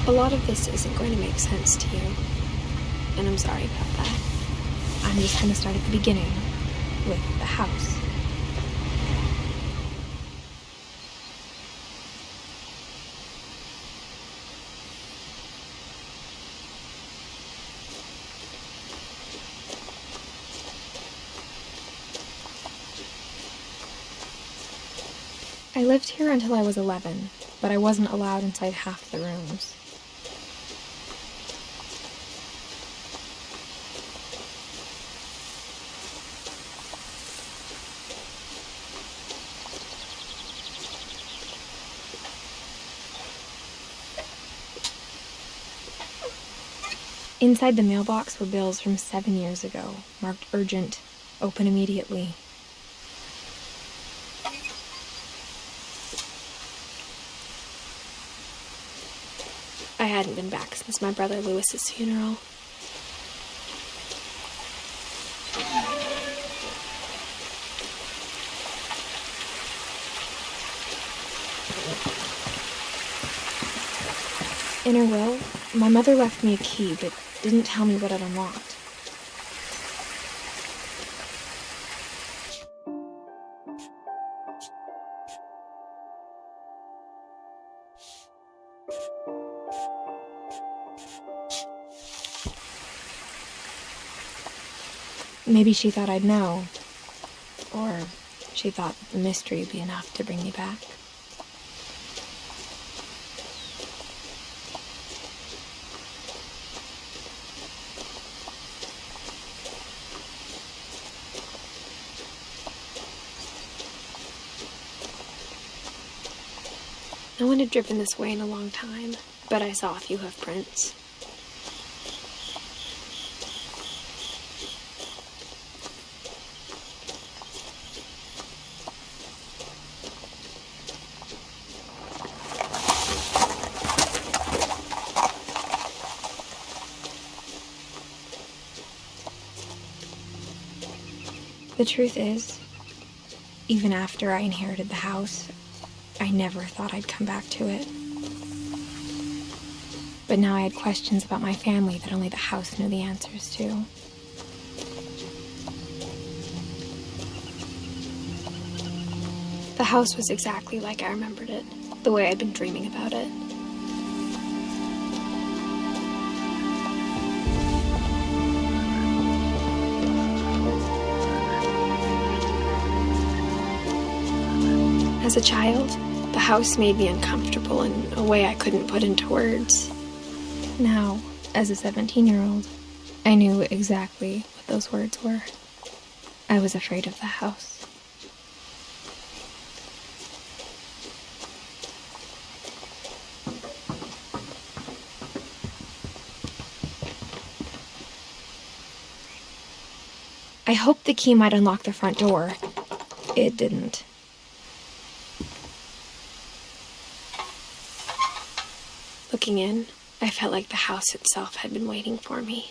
A lot of this isn't going to make sense to you, and I'm sorry about that. I'm just going to start at the beginning, with the house. I lived here until I was 11, but I wasn't allowed inside half the rooms. Inside the mailbox were bills from 7 years ago, marked urgent, open immediately. I hadn't been back since my brother Lewis's funeral. In her will, my mother left me a key, but didn't tell me what it unlocked. Maybe she thought I'd know, or she thought that the mystery would be enough to bring me back. No one had driven this way in a long time, but I saw a few hoof prints. The truth is, even after I inherited the house, I never thought I'd come back to it. But now I had questions about my family that only the house knew the answers to. The house was exactly like I remembered it, the way I'd been dreaming about it. As a child, the house made me uncomfortable in a way I couldn't put into words. Now, as a 17-year-old, I knew exactly what those words were. I was afraid of the house. I hoped the key might unlock the front door. It didn't. Looking in, I felt like the house itself had been waiting for me.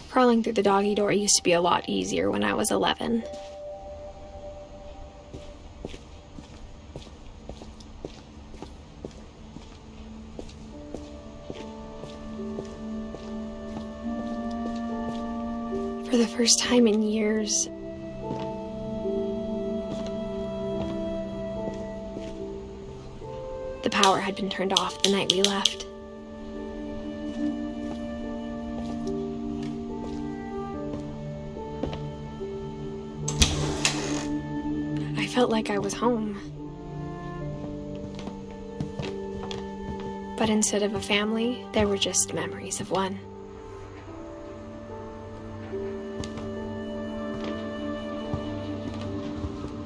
Crawling through the doggy door used to be a lot easier when I was 11. For the first time in years, the power had been turned off the night we left. I felt like I was home. But instead of a family, there were just memories of one.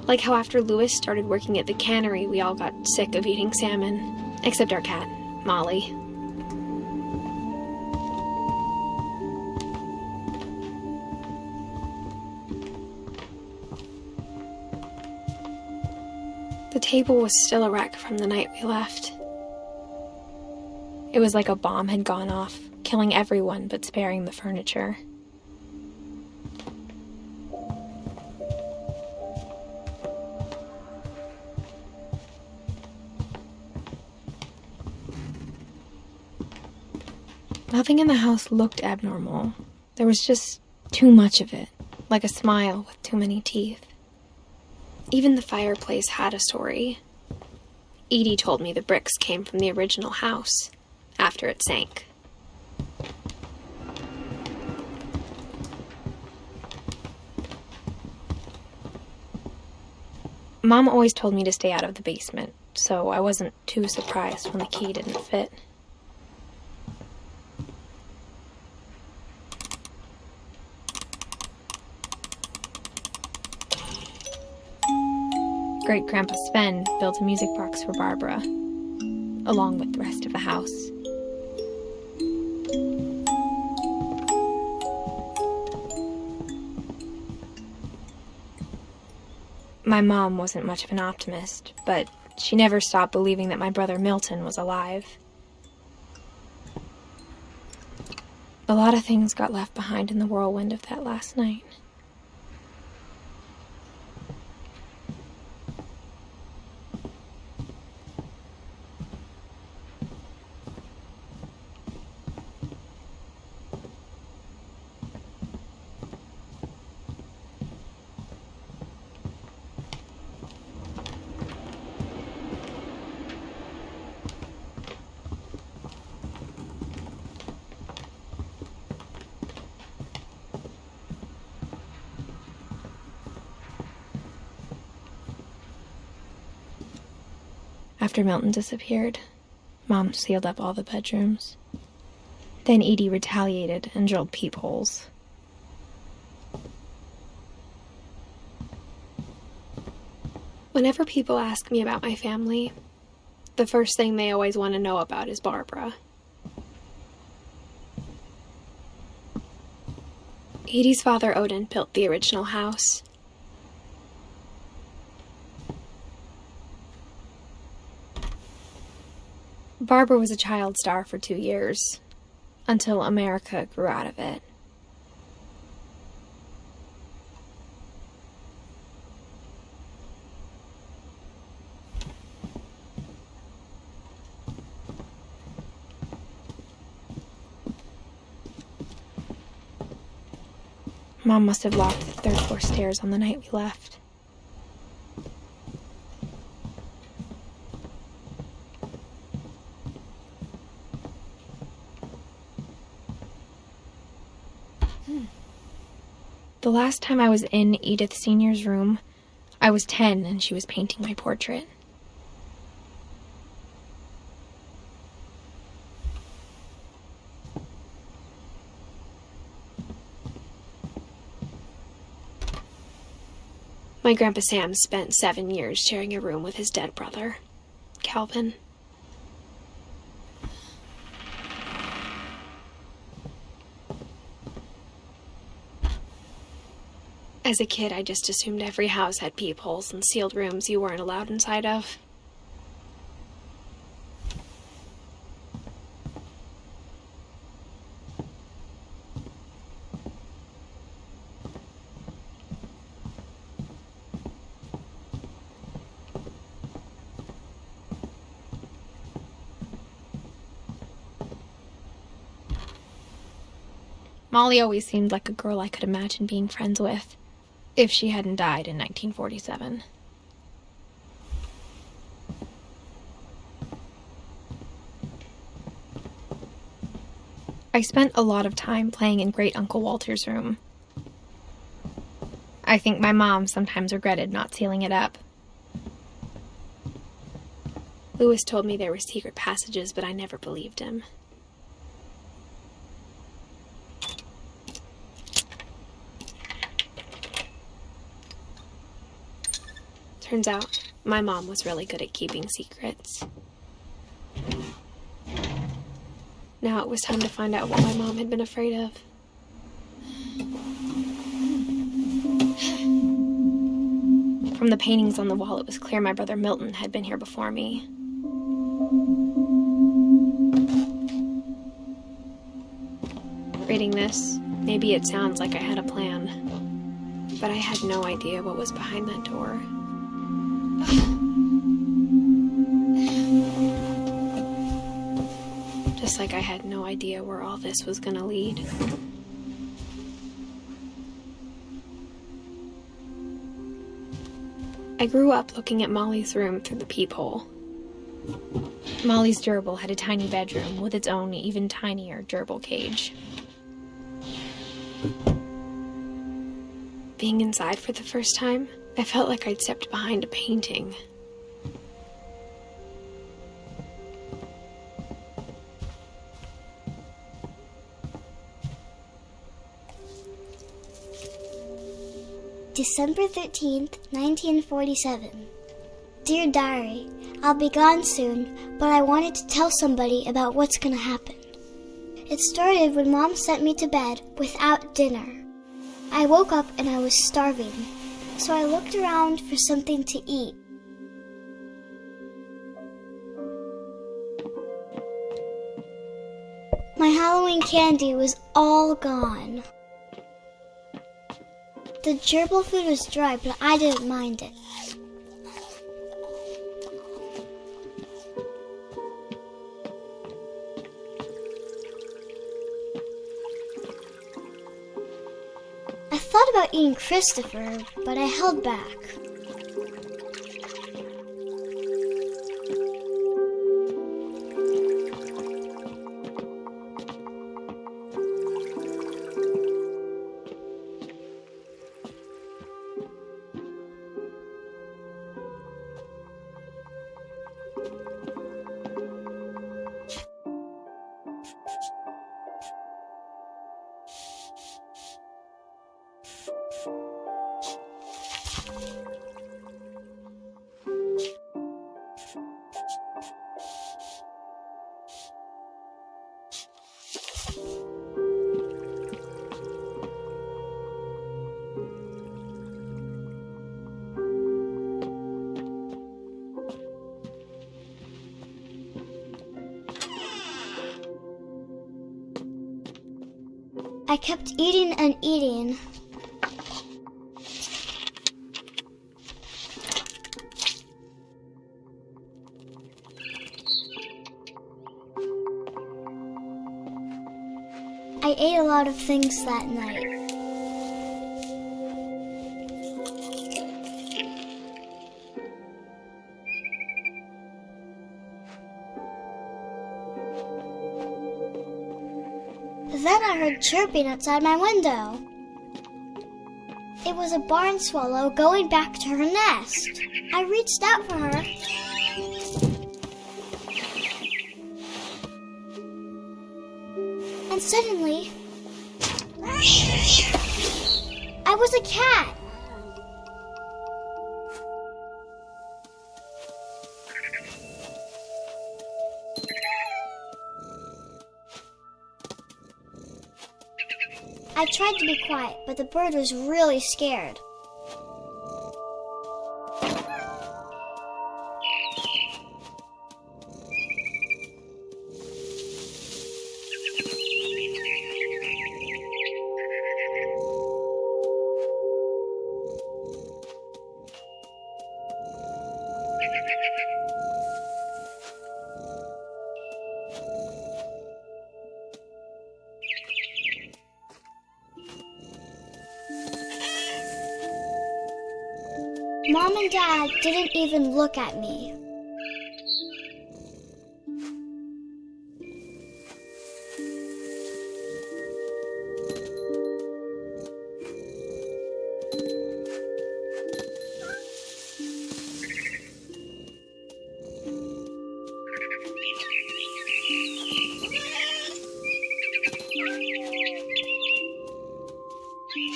Like how after Lewis started working at the cannery, we all got sick of eating salmon, except our cat, Molly. table was still a wreck from the night we left. It was like a bomb had gone off, killing everyone but sparing the furniture. Nothing in the house looked abnormal. There was just too much of it, like a smile with too many teeth. Even the fireplace had a story. Edie told me the bricks came from the original house, after it sank. Mom always told me to stay out of the basement, so I wasn't too surprised when the key didn't fit. Great-Grandpa Sven built a music box for Barbara, along with the rest of the house. My mom wasn't much of an optimist, but she never stopped believing that my brother Milton was alive. A lot of things got left behind in the whirlwind of that last night. After Milton disappeared, Mom sealed up all the bedrooms. Then Edie retaliated and drilled peepholes. Whenever people ask me about my family, the first thing they always want to know about is Barbara. Edie's father, Odin, built the original house. Barbara was a child star for 2 years, until America grew out of it. Mom must have locked the third-floor stairs on the night we left. The last time I was in Edith Sr.'s room, I was 10 and she was painting my portrait. My Grandpa Sam spent 7 years sharing a room with his dead brother, Calvin. As a kid, I just assumed every house had peepholes and sealed rooms you weren't allowed inside of. Molly always seemed like a girl I could imagine being friends with, if she hadn't died in 1947. I spent a lot of time playing in Great Uncle Walter's room. I think my mom sometimes regretted not sealing it up. Louis told me there were secret passages, but I never believed him. Turns out, my mom was really good at keeping secrets. Now it was time to find out what my mom had been afraid of. From the paintings on the wall, it was clear my brother Milton had been here before me. Reading this, maybe it sounds like I had a plan, but I had no idea what was behind that door. Just like I had no idea where all this was gonna lead. I grew up looking at Molly's room through the peephole. Molly's gerbil had a tiny bedroom with its own even tinier gerbil cage. Being inside for the first time, I felt like I'd stepped behind a painting. December 13th, 1947. Dear Diary, I'll be gone soon, but I wanted to tell somebody about what's gonna happen. It started when Mom sent me to bed without dinner. I woke up and I was starving, so I looked around for something to eat. My Halloween candy was all gone. The gerbil food was dry, but I didn't mind it. I thought about eating Christopher, but I held back. I kept eating and eating. I ate a lot of things that night. Then I heard chirping outside my window. It was a barn swallow going back to her nest. I reached out for her. And suddenly, I was a cat. I tried to be quiet, but the bird was really scared. Mom and Dad didn't even look at me.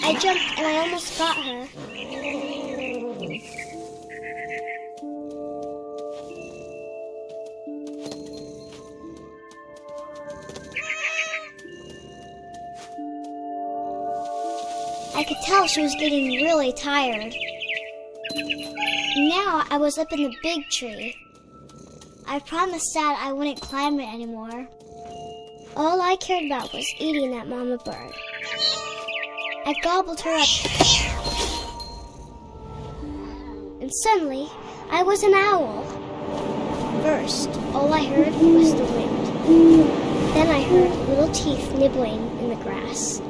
I jumped and I almost got her. I could tell she was getting really tired. Now I was up in the big tree. I promised Dad I wouldn't climb it anymore. All I cared about was eating that mama bird. I gobbled her up. And suddenly, I was an owl. First, all I heard was the wind. Then I heard little teeth nibbling in the grass.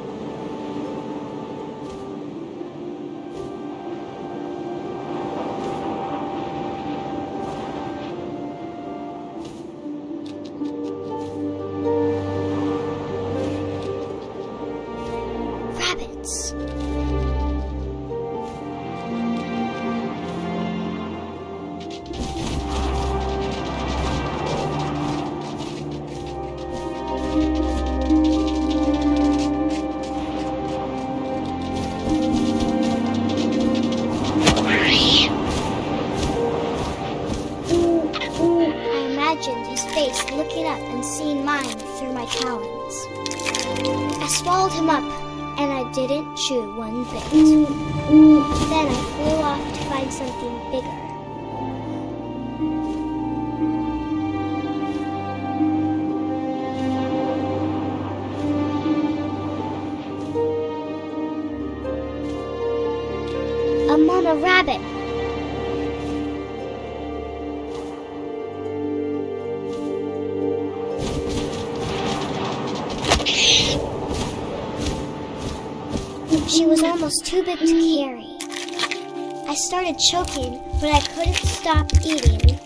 Rabbits. His face looking up and seeing mine through my talons. I swallowed him up, and I didn't chew one bit. Then I flew off to find something bigger. A mama rabbit. She was almost too big to carry. I started choking, but I couldn't stop eating.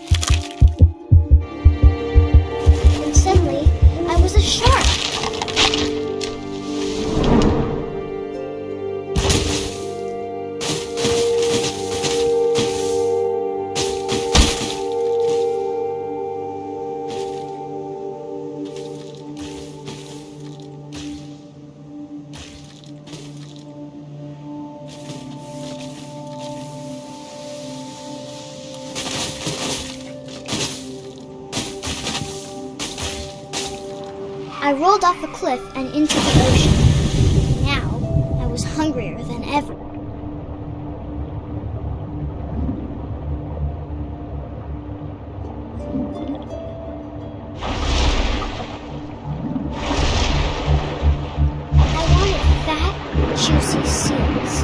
And suddenly, I was a shark. I rolled off a cliff and into the ocean. Now, I was hungrier than ever. I wanted fat, juicy seals.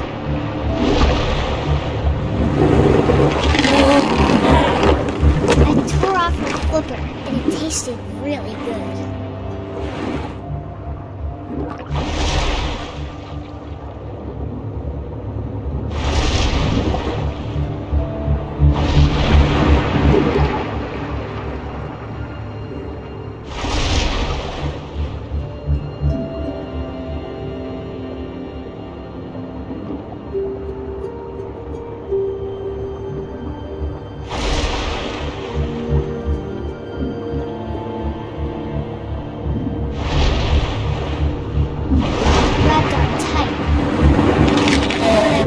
I tore off her flipper, and it tasted really good.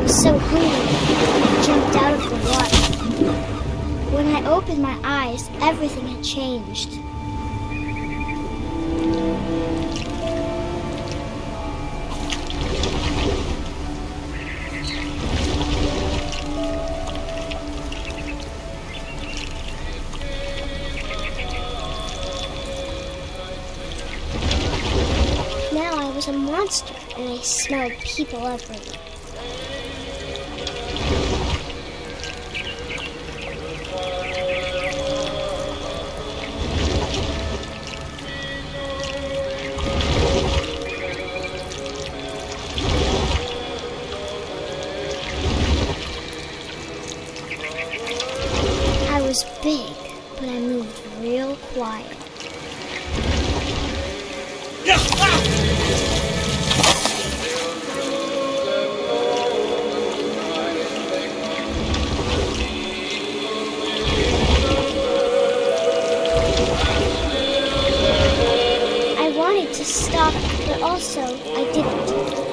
So hungry, I jumped out of the water. When I opened my eyes, everything had changed. Now I was a monster, and I smelled people everywhere. I was big, but I moved real quiet. I wanted to stop, but also I didn't.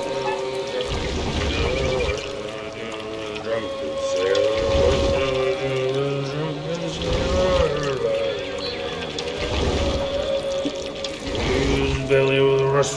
Belly with a rush.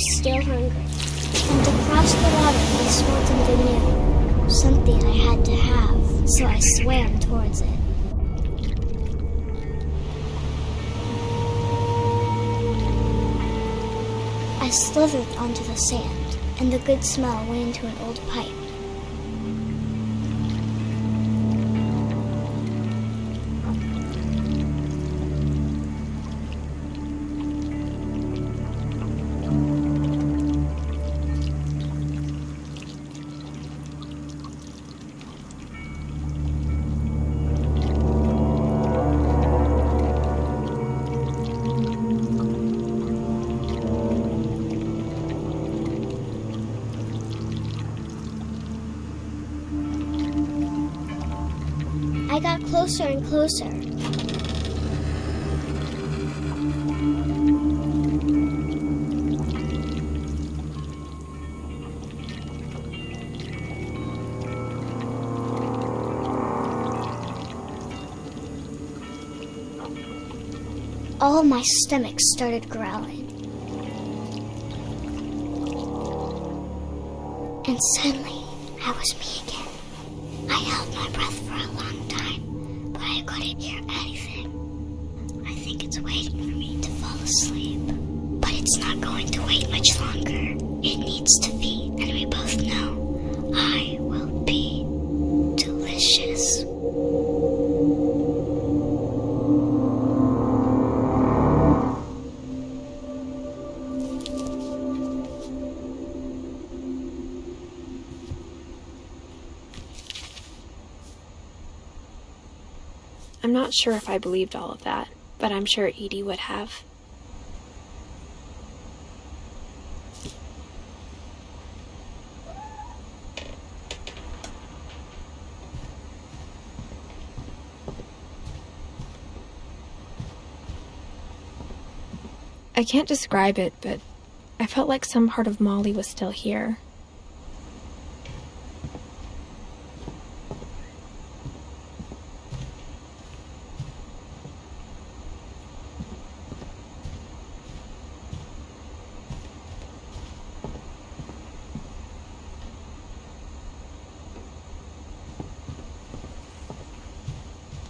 was still hungry. And to cross the water, I swam into the canoe, something I had to have, so I swam towards it. I slithered onto the sand, and the good smell went into an old pipe. I got closer and closer. All my stomach started growling. And suddenly, I was me again. I held my breath for a long time, but I couldn't hear anything. I think it's waiting for me to fall asleep. But it's not going to wait much longer. It needs to feed, and we both know I will be delicious. I'm not sure if I believed all of that, but I'm sure Edie would have. I can't describe it, but I felt like some part of Molly was still here.